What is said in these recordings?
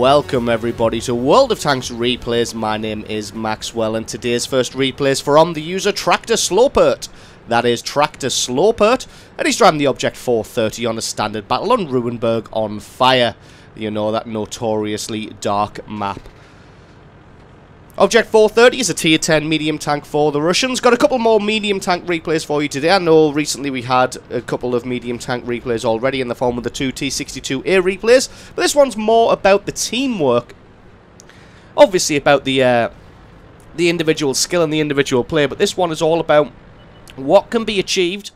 welcome everybody to World of Tanks Replays. My name is Maxwell and today's first replay is from the user Tractor Slowpert. That is Tractor Slowpert, and he's driving the Obj.430 on a standard battle on Ruinberg on fire. You know, that notoriously dark map. Obj.430 is a tier 10 medium tank for the Russians. Got a couple more medium tank replays for you today. I know recently we had a couple of medium tank replays already in the form of the two T62A replays, but this one's more about the teamwork. Obviously about the individual skill and the individual play, but this one is all about what can be achieved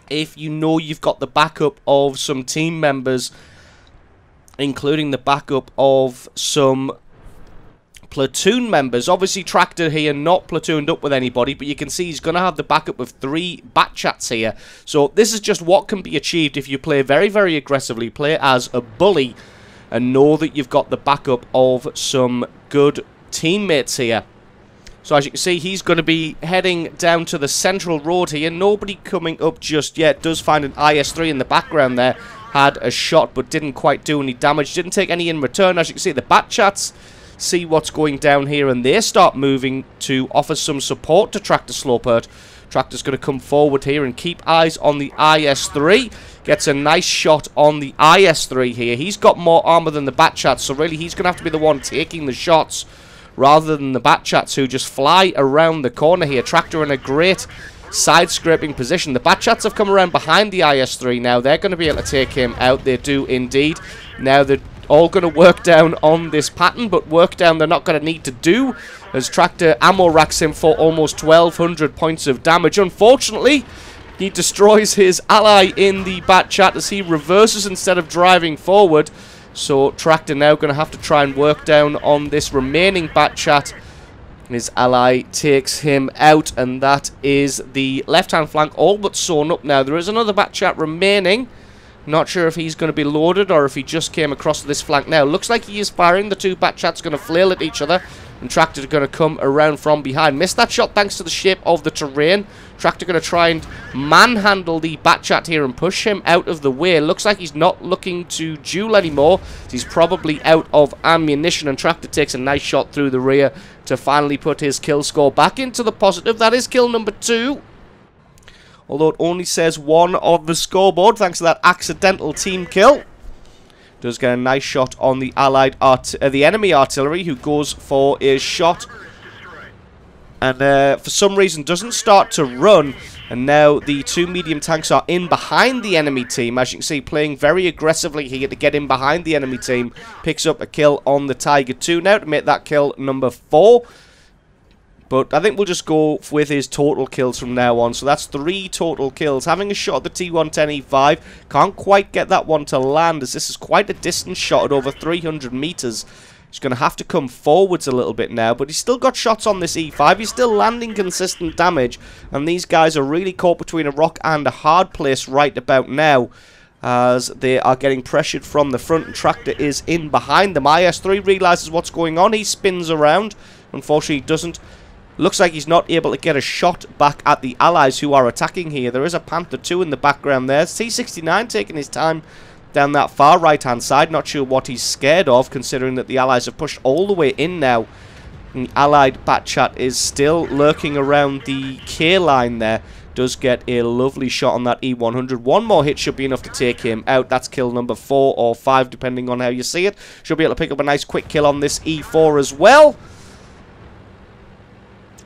if you know you've got the backup of some team members, including the backup of some platoon members. Obviously Tractor here not platooned up with anybody, but you can see he's going to have the backup of 3 Batchats here. So this is just what can be achieved if you play very, very aggressively, play as a bully, and know that you've got the backup of some good teammates here. So as you can see, he's going to be heading down to the central road here. Nobody coming up just yet. Does find an IS-3 in the background there. Had a shot but didn't quite do any damage. Didn't take any in return. As you can see, the Batchats see what's going down here and they start moving to offer some support to Tractor Slowpert. Tractor's going to come forward here and keep eyes on the IS-3. Gets a nice shot on the IS-3 here. He's got more armor than the Batchats, so really he's going to have to be the one taking the shots rather than the Batchats, who just fly around the corner here. Tractor in a great side-scraping position. The Batchats have come around behind the IS-3 now. They're going to be able to take him out. They do indeed. Now they're all going to work down on this pattern, but work down they're not going to need to do, as Tractor ammo racks him for almost 1,200 points of damage. Unfortunately, he destroys his ally in the Batchat as he reverses instead of driving forward. So Tractor now going to have to try and work down on this remaining Batchat. His ally takes him out, and that is the left-hand flank all but sewn up now. There is another Batchat remaining. Not sure if he's going to be loaded or if he just came across this flank now. Looks like he is firing. The two Batchats going to flail at each other, and Tractor going to come around from behind. Missed that shot thanks to the shape of the terrain. Tractor going to try and manhandle the Batchat here and push him out of the way. Looks like he's not looking to duel anymore. He's probably out of ammunition, and Tractor takes a nice shot through the rear to finally put his kill score back into the positive. That is kill number 2. Although it only says 1 on the scoreboard thanks to that accidental team kill. Does get a nice shot on the the enemy artillery, who goes for a shot and for some reason doesn't start to run. And now the 2 medium tanks are in behind the enemy team, as you can see, playing very aggressively here to get in behind the enemy team. Picks up a kill on the Tiger 2 now to make that kill number 4. But I think we'll just go with his total kills from now on. So that's 3 total kills. Having a shot at the T110E5. Can't quite get that one to land, as this is quite a distance shot at over 300 meters. He's going to have to come forwards a little bit now. But he's still got shots on this E5. He's still landing consistent damage. And these guys are really caught between a rock and a hard place right about now, as they are getting pressured from the front, and Tractor is in behind them. IS-3 realizes what's going on. He spins around. Unfortunately, he doesn't. Looks like he's not able to get a shot back at the allies who are attacking here. There is a Panther 2 in the background there. T69 taking his time down that far right-hand side. Not sure what he's scared of, considering that the allies have pushed all the way in now. And the allied Batchat is still lurking around the K line there. Does get a lovely shot on that E100. One more hit should be enough to take him out. That's kill number 4 or 5, depending on how you see it. Should be able to pick up a nice quick kill on this E4 as well.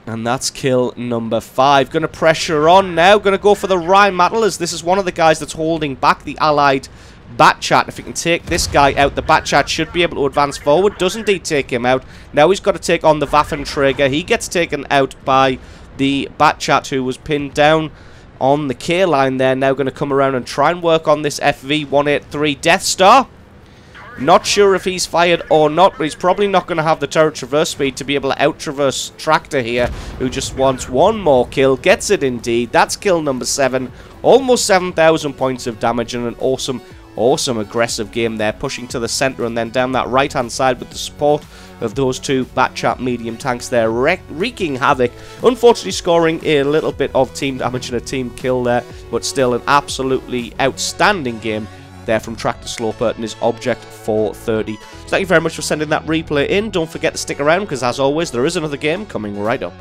And that's kill number 5. Going to pressure on now. Going to go for the Rheinmetall, as this is one of the guys that's holding back the allied Batchat. If he can take this guy out, the Batchat should be able to advance forward. Does indeed take him out. Now he's got to take on the Waffenträger. He gets taken out by the Batchat, who was pinned down on the K line there. Now going to come around and try and work on this FV-183 Death Star. Not sure if he's fired or not, but he's probably not going to have the turret traverse speed to be able to out-traverse Tractor here, who just wants one more kill. Gets it indeed. That's kill number 7. Almost 7,000 points of damage, and an awesome, awesome aggressive game there. Pushing to the center and then down that right-hand side with the support of those 2 Batchat medium tanks there, wreaking havoc. Unfortunately scoring a little bit of team damage and a team kill there, but still an absolutely outstanding game there from Tractor Sloper and his Obj.430. So thank you very much for sending that replay in. Don't forget to stick around, because as always, there is another game coming right up.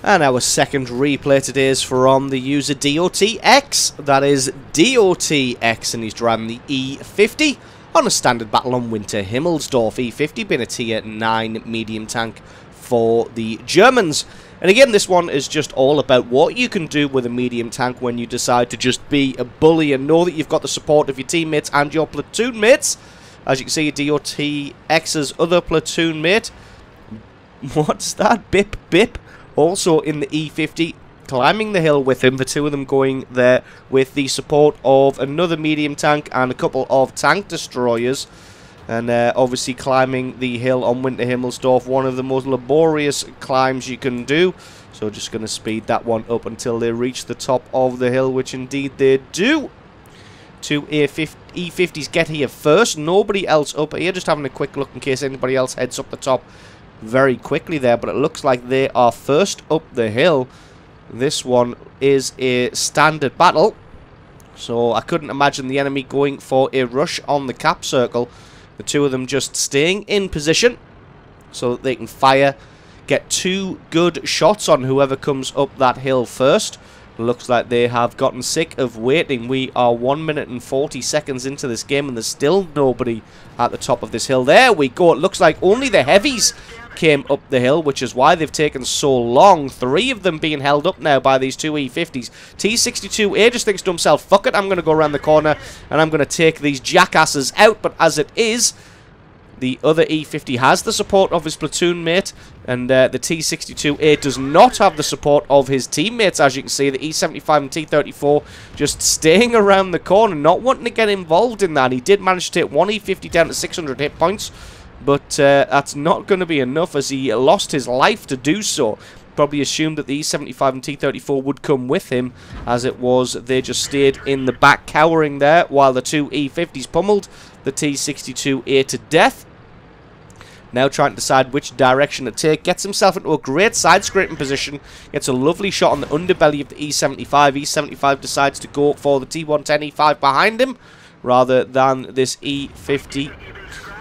And our second replay today is from the user DOTX. That is DOTX, and he's driving the E50 on a standard battle on Winter Himmelsdorf. E50 being a tier 9 medium tank for the Germans. And again, this one is just all about what you can do with a medium tank when you decide to just be a bully and know that you've got the support of your teammates and your platoon mates. As you can see, DOTX's other platoon mate, what's that? Bip Bip. Also in the E50, climbing the hill with him, the two of them going there with the support of another medium tank and a couple of tank destroyers. And obviously climbing the hill on Winter Himmelsdorf, one of the most laborious climbs you can do. So just going to speed that one up until they reach the top of the hill, which indeed they do. Two E50s get here first, nobody else up here, just having a quick look in case anybody else heads up the top very quickly there, but it looks like they are first up the hill. This one is a standard battle, so I couldn't imagine the enemy going for a rush on the cap circle. The two of them just staying in position so that they can fire, get two good shots on whoever comes up that hill first. Looks like they have gotten sick of waiting. We are 1 minute and 40 seconds into this game and there's still nobody at the top of this hill. There we go. It looks like only the heavies came up the hill, which is why they've taken so long. 3 of them being held up now by these two E50s. T62A just thinks to himself, fuck it, I'm going to go around the corner and I'm going to take these jackasses out. But as it is, the other E50 has the support of his platoon mate, and the T62A does not have the support of his teammates. As you can see, the E75 and T34 just staying around the corner, not wanting to get involved in that. He did manage to take one E50 down to 600 hit points, but that's not going to be enough as he lost his life to do so. Probably assumed that the E75 and T34 would come with him, as it was they just stayed in the back cowering there while the two E50s pummeled the T62A to death. Now trying to decide which direction to take. Gets himself into a great side-scraping position. Gets a lovely shot on the underbelly of the E75. E75 decides to go for the T110 E5 behind him rather than this E50.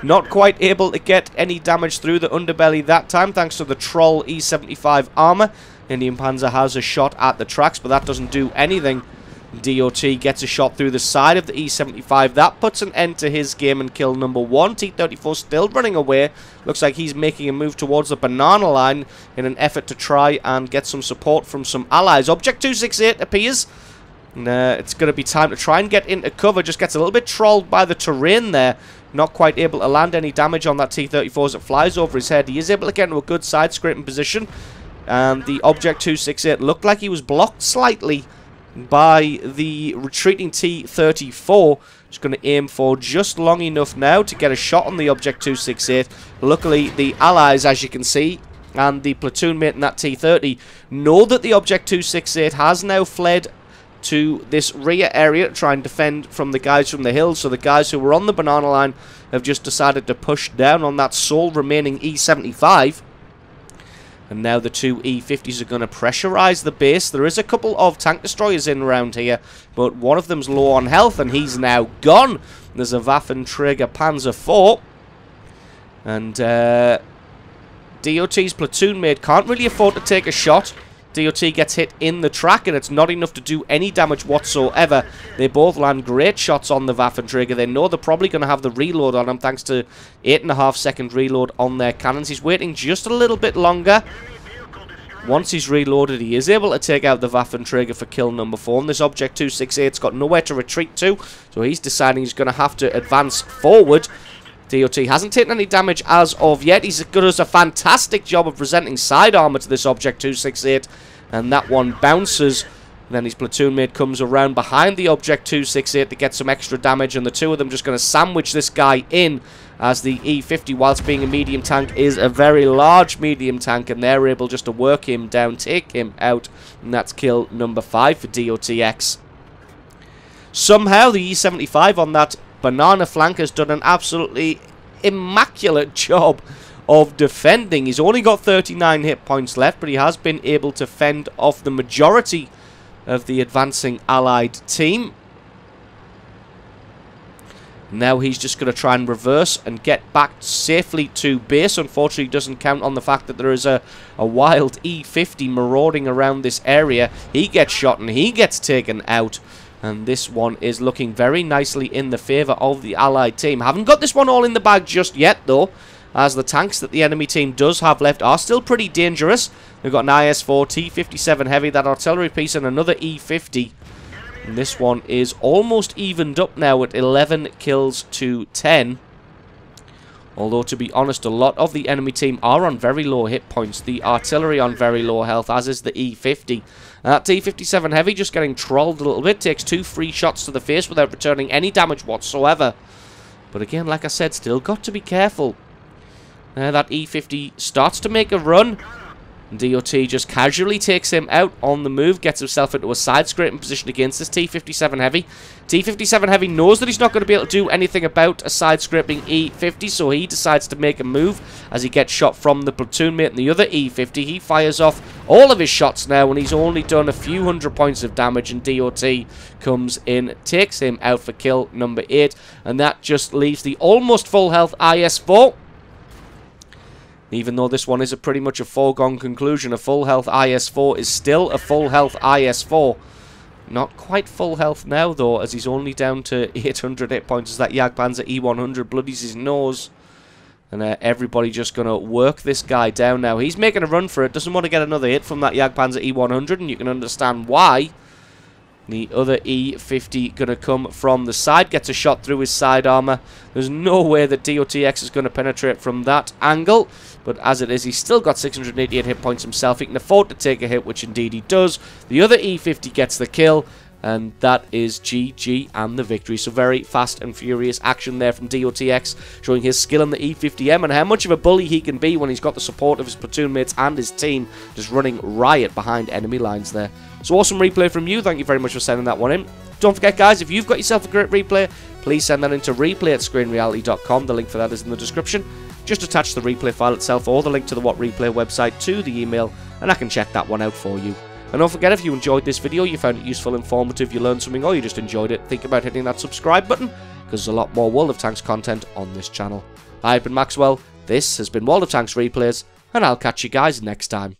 Not quite able to get any damage through the underbelly that time thanks to the Troll E75 armor. Indian Panzer has a shot at the tracks, but that doesn't do anything. DOT gets a shot through the side of the E75. That puts an end to his game and kill number 1. T34 still running away. Looks like he's making a move towards the banana line in an effort to try and get some support from some allies. Obj.430 appears. It's going to be time to try and get into cover. Just gets a little bit trolled by the terrain there. Not quite able to land any damage on that T34 as it flies over his head. He is able to get into a good side-scraping position. And the Obj.430 looked like he was blocked slightly by the retreating T34. Just going to aim for just long enough now to get a shot on the Obj.430. Luckily, the allies, as you can see, and the platoon mate in that T30 know that the Obj.430 has now fled to this rear area to try and defend from the guys from the hill. So the guys who were on the banana line have just decided to push down on that sole remaining E75. And now the two E50s are going to pressurize the base. There is a couple of tank destroyers in around here, but one of them's low on health and he's now gone. There's a Waffenträger Panzer IV. And DOT's platoon mate can't really afford to take a shot. DOT gets hit in the track and it's not enough to do any damage whatsoever. They both land great shots on the Waffenträger. They know they're probably going to have the reload on him thanks to 8.5 second reload on their cannons. He's waiting just a little bit longer. Once he's reloaded, he is able to take out the Waffenträger for kill number 4. And this Obj.430's got nowhere to retreat to, so he's deciding he's going to have to advance forward. DOT hasn't taken any damage as of yet. He's does a fantastic job of presenting side armor to this Obj.430, and that one bounces. And then his platoon mate comes around behind the Obj.430 to get some extra damage, and the two of them just going to sandwich this guy in, as the E50, whilst being a medium tank, is a very large medium tank, and they're able just to work him down, take him out, and that's kill number 5 for DOTX. Somehow the E75 on that banana flank has done an absolutely immaculate job of defending. He's only got 39 hit points left, but he has been able to fend off the majority of the advancing allied team. Now he's just going to try and reverse and get back safely to base. Unfortunately, doesn't count on the fact that there is a wild E50 marauding around this area. He gets shot and he gets taken out. And this one is looking very nicely in the favour of the Allied team. Haven't got this one all in the bag just yet, though, as the tanks that the enemy team does have left are still pretty dangerous. They've got an IS-4, T-57 heavy, that artillery piece, and another E-50. And this one is almost evened up now at 11 kills to 10. Although, to be honest, a lot of the enemy team are on very low hit points. The artillery on very low health, as is the E-50. That T-57 heavy just getting trolled a little bit. Takes 2 free shots to the face without returning any damage whatsoever. But again, like I said, still got to be careful. That E-50 starts to make a run. DOT just casually takes him out on the move, gets himself into a side-scraping position against this T-57 Heavy. T-57 Heavy knows that he's not going to be able to do anything about a side-scraping E-50, so he decides to make a move as he gets shot from the platoon mate and the other E-50. He fires off all of his shots now, and he's only done a few hundred points of damage, and DOT comes in, takes him out for kill number 8, and that just leaves the almost full health IS-4. Even though this one is pretty much a foregone conclusion, a full health IS-4 is still a full health IS-4. Not quite full health now, though, as he's only down to 800 hit points as that Jagdpanzer E100 bloodies his nose. And everybody just going to work this guy down now. He's making a run for it, doesn't want to get another hit from that Jagdpanzer E100, and you can understand why. The other E50 going to come from the side, gets a shot through his side armor. There's no way that DOTX is going to penetrate from that angle, but as it is, he's still got 688 hit points himself. He can afford to take a hit, which indeed he does. The other E50 gets the kill, and that is GG and the victory. So very fast and furious action there from DOTX, showing his skill in the E50M and how much of a bully he can be when he's got the support of his platoon mates and his team just running riot behind enemy lines there. So awesome replay from you. Thank you very much for sending that one in. Don't forget, guys, if you've got yourself a great replay, please send that into replay@screenreality.com. The link for that is in the description. Just attach the replay file itself or the link to the What Replay website to the email, and I can check that one out for you. And don't forget, if you enjoyed this video, you found it useful, informative, you learned something, or you just enjoyed it, think about hitting that subscribe button, because there's a lot more World of Tanks content on this channel. I've been Maxwell, this has been World of Tanks Replays, and I'll catch you guys next time.